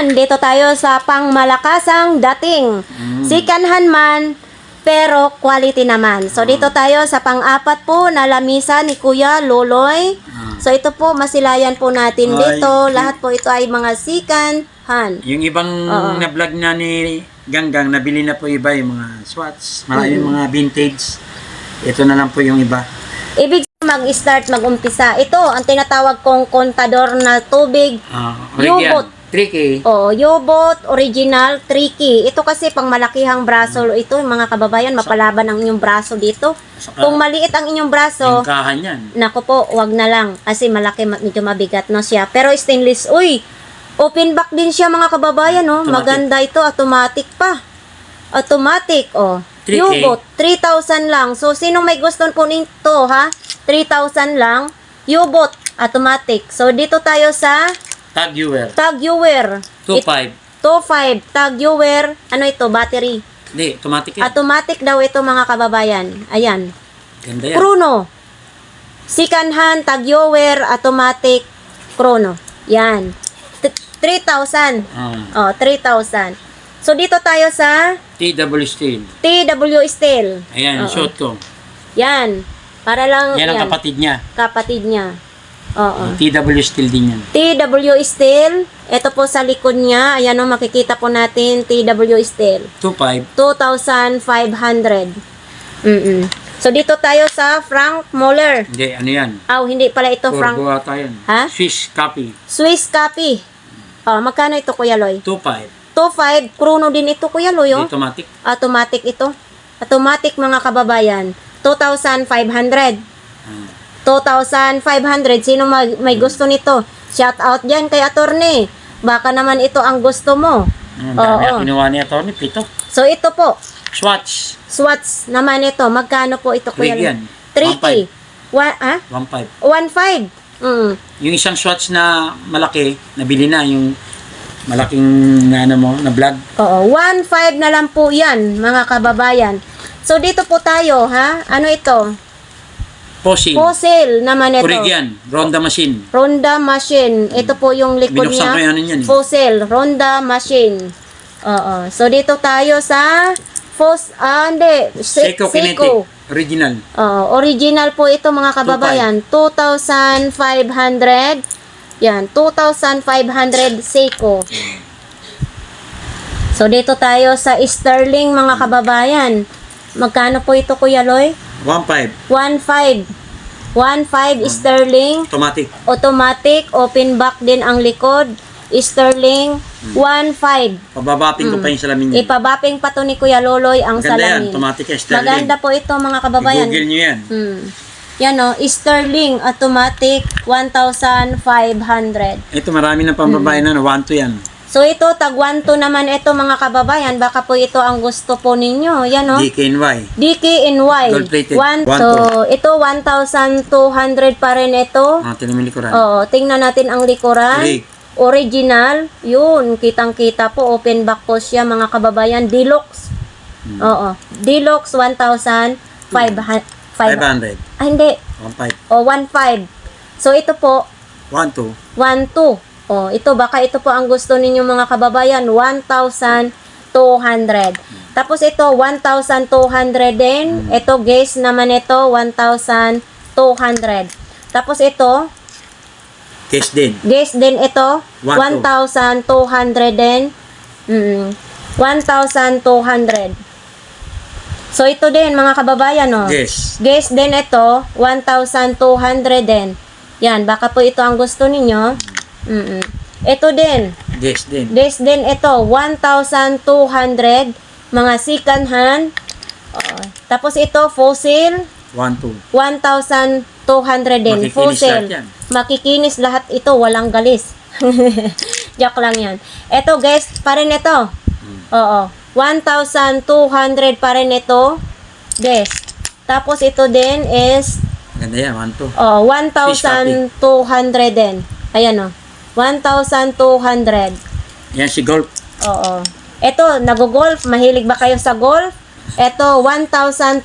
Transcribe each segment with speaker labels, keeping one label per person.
Speaker 1: naman, dito tayo sa pangmalakasang dating. Sikanhan man, pero quality naman. So, dito tayo sa pang-apat po na lamisa ni Kuya Loloy. So, ito po, masilayan po natin dito. Lahat po ito ay mga sikanhan.
Speaker 2: Yung ibang na-vlog na ni Ganggang, nabili na po iba yung mga Swatch, maraming mga vintage. Ito na lang po yung iba.
Speaker 1: Ibig mag-start, mag-umpisa. Ito, ang tinatawag kong kontador na tubig. U-boat.
Speaker 2: Tricky.
Speaker 1: Oo, U-boat, original, tricky. Ito kasi pang malakihang braso. Ito, mga kababayan, mapalaban ang inyong braso dito. Kung maliit ang inyong braso,
Speaker 2: Yung kahan yan.
Speaker 1: naku po, wag na lang. Kasi malaki, medyo mabigat no siya. Pero stainless, uy, open back din siya mga kababayan, no?
Speaker 2: Automatic.
Speaker 1: Maganda ito, automatic pa. Automatic, oh.
Speaker 2: 3K.
Speaker 1: U-boat, 3,000 lang. So, sinong may gusto po nito, ha? 3,000 lang. U-boat, automatic. So, dito tayo sa
Speaker 2: Tag viewer.
Speaker 1: tag viewer.
Speaker 2: 2.5.
Speaker 1: 2.5, tag viewer. Ano ito, battery.
Speaker 2: Hindi, automatic yan.
Speaker 1: Automatic daw ito mga kababayan. Ayan.
Speaker 2: Ganda yan.
Speaker 1: Chrono. Second hand, tag viewer, automatic, chrono. Yan. 3,000. Oh, 3,000. So, dito tayo sa
Speaker 2: TW Steel.
Speaker 1: TW Steel.
Speaker 2: Ayan,
Speaker 1: Oo.
Speaker 2: short ko.
Speaker 1: Yan. Para lang,
Speaker 2: Yan ang kapatid niya.
Speaker 1: kapatid niya. Oo.
Speaker 2: TW Steel din yan.
Speaker 1: TW Steel. Ito po sa likod niya. Ayan o, makikita po natin TW Steel.
Speaker 2: 2.5.
Speaker 1: 2,500. So, dito tayo sa Frank Muller.
Speaker 2: Hindi, ano yan?
Speaker 1: Hindi pala ito Frank.
Speaker 2: Turbo ata yan.
Speaker 1: Ha?
Speaker 2: Swiss copy.
Speaker 1: Swiss copy. Magkano ito, Kuya Loy?
Speaker 2: 2.5.
Speaker 1: 2.5. Chrono din ito, Kuya Loy. Oh.
Speaker 2: Automatic.
Speaker 1: Automatic ito. Automatic, mga kababayan. 2,500. 2,500. Sino may gusto nito? Shout out dyan kay attorney. Baka naman ito ang gusto mo.
Speaker 2: Ang dami na kinuha ni Atty. Pito.
Speaker 1: So, ito po.
Speaker 2: Swatch.
Speaker 1: Swatch naman ito. Magkano po ito, Kuya?
Speaker 2: Trig yan.
Speaker 1: 3K.
Speaker 2: 1.5.
Speaker 1: 1.5.
Speaker 2: Yung isang Swatch na malaki, nabili na yung malaking na ano mo, na vlog.
Speaker 1: Oo. 1.5 na lang po yan, mga kababayan. So, dito po tayo, ha? Ano ito?
Speaker 2: Fossil.
Speaker 1: Fossil naman ito.
Speaker 2: Kurig yan. Ronda machine.
Speaker 1: Ronda machine. Ito po yung likod
Speaker 2: Binuksan
Speaker 1: niya.
Speaker 2: ko yan yan.
Speaker 1: Fossil. Ronda machine. Oo. So, dito tayo sa
Speaker 2: Seiko Kinetic. Original.
Speaker 1: Original po ito mga kababayan. 2,500. Yan. 2,500 Seiko. So, dito tayo sa Sterling mga kababayan. Magkano po ito, Kuya Loy?
Speaker 2: 1.5.
Speaker 1: 1.5. 1.5 Sterling.
Speaker 2: Automatic.
Speaker 1: Automatic. Open back din ang likod. Sterling. 1.5.
Speaker 2: Pababapin ko pa yung salamin niya.
Speaker 1: Ipabaping pa to ni Kuya Loloy ang
Speaker 2: Maganda yan.
Speaker 1: salamin.
Speaker 2: Automatic yan. Sterling.
Speaker 1: Maganda po ito mga kababayan.
Speaker 2: I-google nyo yan.
Speaker 1: Yan o. Sterling. Automatic. 1,500.
Speaker 2: Ito marami ng pambabae na 1.2 yan.
Speaker 1: So ito, tag-1,2 naman ito mga kababayan. Baka po ito ang gusto po ninyo. Yan o.
Speaker 2: DKNY.
Speaker 1: DKNY.
Speaker 2: Gold-plated.
Speaker 1: So, ito 1,200 pa rin ito.
Speaker 2: Tinamili ko rin.
Speaker 1: Oo, tingnan natin ang likuran.
Speaker 2: Rig.
Speaker 1: Original. Yun, kitang-kita po. Open back po siya mga kababayan. Deluxe. Oo. Deluxe 1,500.
Speaker 2: 500.
Speaker 1: Hindi.
Speaker 2: 1.5.
Speaker 1: 1,500. So, ito po,
Speaker 2: 1.2.
Speaker 1: 1,200. Ito, baka ito po ang gusto ninyo mga kababayan. 1,200. Tapos ito, 1,200 din. Ito, guys naman ito, 1,200. Tapos ito,
Speaker 2: Case din.
Speaker 1: guys din ito,
Speaker 2: 1,200
Speaker 1: din. 1,200. So, ito din, mga kababayan,
Speaker 2: Yes.
Speaker 1: Guys din ito, 1,200 din. Yan, baka po ito ang gusto ninyo. Ito din.
Speaker 2: Yes din.
Speaker 1: Guys din ito, 1,200. Mga second hand. Tapos ito, fossil.
Speaker 2: 1.2.
Speaker 1: 1,200 din.
Speaker 2: Makikinis
Speaker 1: Fossil.
Speaker 2: lahat yan.
Speaker 1: Makikinis lahat ito. Walang galis. Joke lang yan. Ito, guys, pa rin ito. Oo. 1,200 pa rin ito. Guys. Tapos ito din is
Speaker 2: Ganda yan, 1.2.
Speaker 1: 1,200 din. Ayan 1,200.
Speaker 2: Yan si Golf.
Speaker 1: Oo. Ito, nag-golf. Mahilig ba kayo sa golf? Ito, 1,200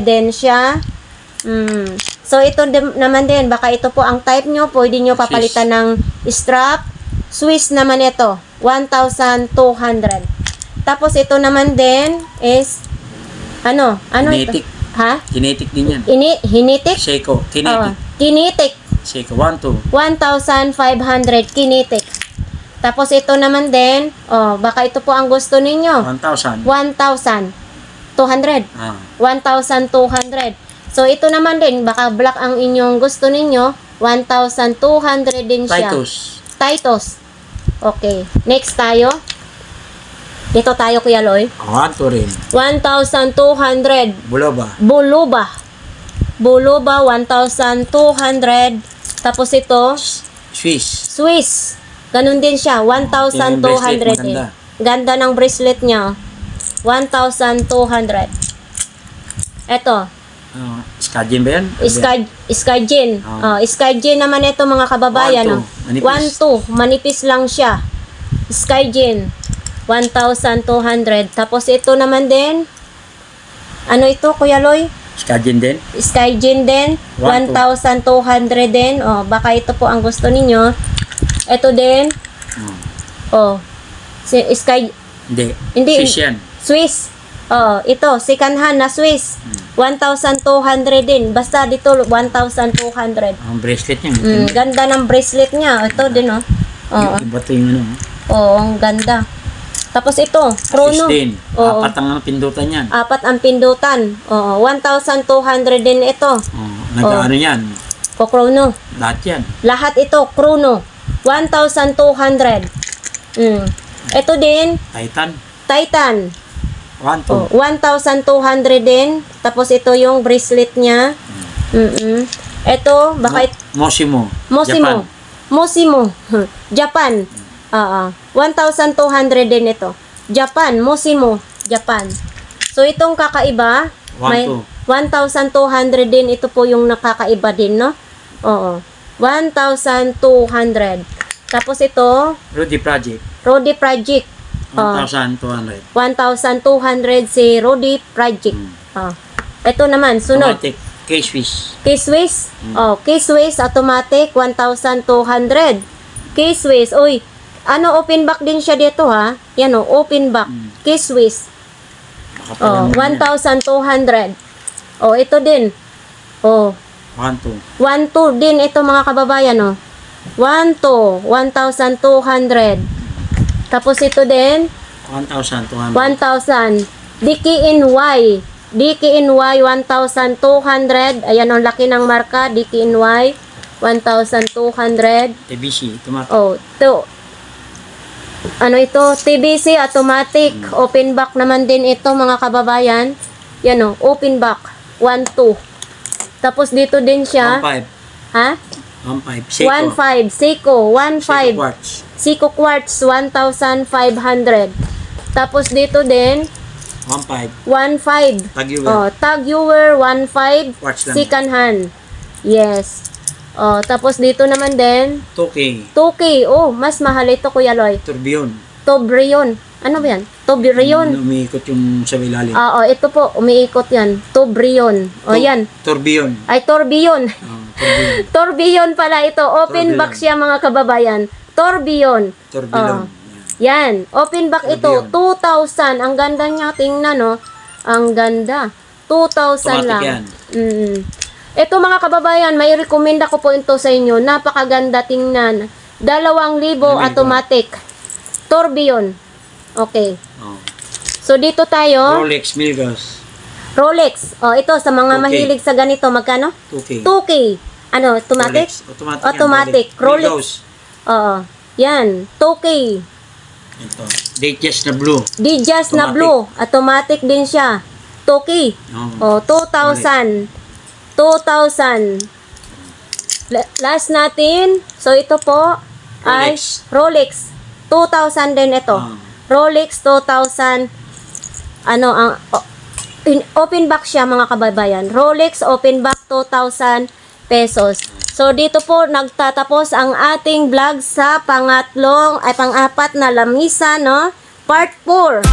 Speaker 1: din siya. So, ito naman din. Baka ito po ang type nyo. Pwede nyo papalitan ng strap. Swiss naman ito. 1,200. Tapos ito naman din is ano ito?
Speaker 2: Kinetic.
Speaker 1: Ha?
Speaker 2: Kinetic din yan.
Speaker 1: Hinitik?
Speaker 2: Seiko.
Speaker 1: Oo.
Speaker 2: Kinetic.
Speaker 1: Kinetic.
Speaker 2: Seiko. 1, 2.
Speaker 1: 1,500 kinetic. Tapos ito naman din, baka ito po ang gusto ninyo.
Speaker 2: 1,000.
Speaker 1: 1,200.
Speaker 2: Ah.
Speaker 1: 1,200. So ito naman din, baka black ang inyong gusto ninyo. 1,200 din siya. Titus. Okay. Next tayo. Dito tayo, Kuya Loy.
Speaker 2: 1, 2 rin.
Speaker 1: 1,200.
Speaker 2: Buloba.
Speaker 1: Buluba. Buluba, 1,200. Tapos ito,
Speaker 2: Swiss.
Speaker 1: Swiss. Ganun din siya, 1,200 din.
Speaker 2: Maganda.
Speaker 1: Ganda ng bracelet niya. 1,200. Ito,
Speaker 2: Skadjen ba yan?
Speaker 1: Skydjen.
Speaker 2: Oh.
Speaker 1: Skydjen naman ito mga kababayan.
Speaker 2: 1,200. Manipis.
Speaker 1: 1,200. Manipis lang siya. Skydjen. 1,200. Tapos ito naman din. Ano ito, Kuya Loy?
Speaker 2: Skadjen din.
Speaker 1: Skydjen din. 1,200 din. Baka ito po ang gusto ninyo. Ito din. Hindi.
Speaker 2: Swiss yan.
Speaker 1: Swiss. Ito, second hand na Swiss. 1,200 din. Basta dito, 1,200.
Speaker 2: Ang bracelet niya.
Speaker 1: Ganda ng bracelet niya. Ito din,
Speaker 2: Iba ito yung ano.
Speaker 1: ang ganda. Tapos ito, chrono.
Speaker 2: Swiss din.
Speaker 1: Oo.
Speaker 2: 4 ang pindutan yan.
Speaker 1: 4 ang pindutan. 1,200 din ito.
Speaker 2: Nag-ano yan.
Speaker 1: Chrono.
Speaker 2: Lahat yan.
Speaker 1: Lahat ito, chrono. 1,200. Ito din,
Speaker 2: Titan.
Speaker 1: Titan.
Speaker 2: 1, 2.
Speaker 1: 1,200 din. Tapos ito yung bracelet niya. Ito, baka
Speaker 2: Mosimo.
Speaker 1: Mosimo.
Speaker 2: Japan.
Speaker 1: Mosimo. Japan. 1,200 din ito. Japan. Mosimo. Japan. So, itong kakaiba, 1,200 din. Ito po yung nakakaiba din, no? 1,200. Tapos ito,
Speaker 2: Rudy Project.
Speaker 1: Rudy Project.
Speaker 2: 1,200.
Speaker 1: 1,200 si Rudy Project. Ito naman, sunod.
Speaker 2: Automatic. K-Swiss.
Speaker 1: K-Swiss. K-Swiss automatic 1,200. K-Swiss. Uy, open back din siya dito ha. Yan open back. K-Swiss. 1,200. Ito din.
Speaker 2: 1, 2.
Speaker 1: 1,200 din ito mga kababayan 1,200. 1,200. Tapos ito din
Speaker 2: 1,200.
Speaker 1: 1,000. DKNY. DKNY 1,200. Ayan ang laki ng marka. DKNY 1,200.
Speaker 2: TBC. Automatic.
Speaker 1: Ito? TBC automatic. Open back naman din ito mga kababayan. Yan open back. 1,200. Tapos dito din siya.
Speaker 2: 1,500.
Speaker 1: Ha?
Speaker 2: 1,500. Seiko.
Speaker 1: 1,500. Seiko. 1,500.
Speaker 2: Seiko Quartz.
Speaker 1: Seiko Quartz 1,500. Tapos dito din
Speaker 2: 1,500.
Speaker 1: 1,500.
Speaker 2: Tag-Heuer.
Speaker 1: Tag-Heuer 1,500.
Speaker 2: Quartz lang.
Speaker 1: Second hand. Yes. Tapos dito naman din
Speaker 2: 2K.
Speaker 1: 2K. Mas mahal ito, Kuya Loy.
Speaker 2: Tourbillon.
Speaker 1: Tourbillon. Ano ba yan? Tourbillon.
Speaker 2: Umiikot yung sa ilalim.
Speaker 1: Ito po, umiikot yan. Tourbillon. Yan.
Speaker 2: Tourbillon.
Speaker 1: Ay, tourbillon.
Speaker 2: Tourbillon.
Speaker 1: Tourbillon pala ito. Open
Speaker 2: Tourbillon.
Speaker 1: back siya mga kababayan. Tourbillon.
Speaker 2: Tourbillon.
Speaker 1: Yan. Open back ito. 2,000. Ang ganda niya. Tingnan, Ang ganda. 2,000
Speaker 2: Automatic
Speaker 1: lang.
Speaker 2: yan.
Speaker 1: Ito mga kababayan, may recommenda ko po ito sa inyo. Napakaganda tingnan. 2,000 automatic. Tourbillon. Okay. So dito tayo.
Speaker 2: Rolex Milgauss.
Speaker 1: Rolex. Ito sa mga
Speaker 2: 2K.
Speaker 1: mahilig sa ganito, magkano?
Speaker 2: 2K.
Speaker 1: 2K. Automatic?
Speaker 2: Rolex. Automatic.
Speaker 1: Automatic.
Speaker 2: Yan.
Speaker 1: Rolex. Yan. 2K.
Speaker 2: Ito. Datejust na blue.
Speaker 1: Dijas na
Speaker 2: Automatic.
Speaker 1: blue. Automatic din siya. 2K. 2,000. 2,000. Last natin. So, ito po ay Rolex. 2,000 din ito. Rolex 2,000. Open back siya mga kababayan. Rolex open back 2,000 pesos. So, dito po nagtatapos ang ating vlog sa pang-apat na lamisa, Part 4.